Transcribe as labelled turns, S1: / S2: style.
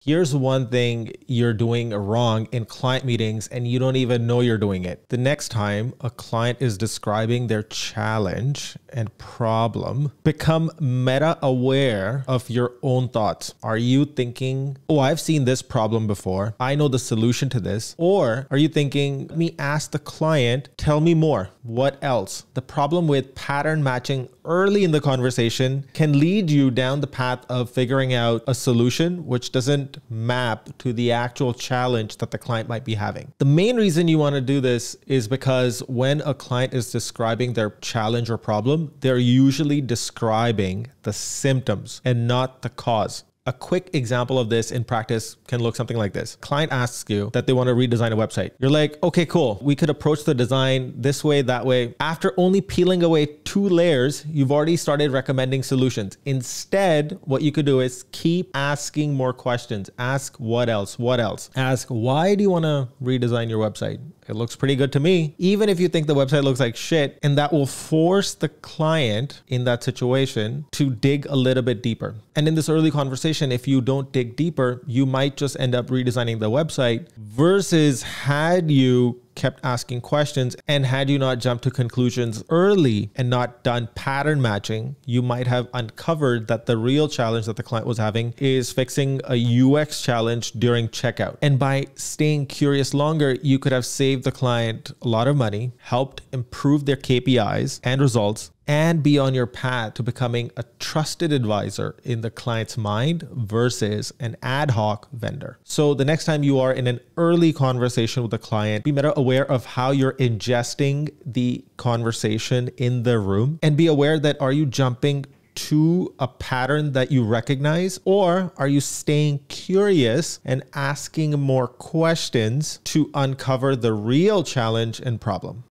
S1: Here's one thing you're doing wrong in client meetings and you don't even know you're doing it. The next time a client is describing their challenge and problem, become meta aware of your own thoughts. Are you thinking, oh, I've seen this problem before, I know the solution to this? Or are you thinking, let me ask the client, tell me more. What else? The problem with pattern matching early in the conversation can lead you down the path of figuring out a solution which doesn't map to the actual challenge that the client might be having. The main reason you want to do this is because when a client is describing their challenge or problem, they're usually describing the symptoms and not the cause. A quick example of this in practice can look something like this. Client asks you that they want to redesign a website. You're like, okay, cool. We could approach the design this way, that way. After only peeling away 2 layers, you've already started recommending solutions. Instead, what you could do is keep asking more questions. Ask what else? What else? Ask, why do you want to redesign your website? It looks pretty good to me. Even if you think the website looks like shit, and that will force the client in that situation to dig a little bit deeper. And in this early conversation, if you don't dig deeper, you might just end up redesigning the website versus had you kept asking questions and had you not jumped to conclusions early and not done pattern matching, you might have uncovered that the real challenge that the client was having is fixing a UX challenge during checkout. And by staying curious longer, you could have saved the client a lot of money, helped improve their KPIs and results, and be on your path to becoming a trusted advisor in the client's mind versus an ad hoc vendor. So the next time you are in an early conversation with a client, be meta aware of how you're ingesting the conversation in the room, and be aware that are you jumping to a pattern that you recognize, or are you staying curious and asking more questions to uncover the real challenge and problem?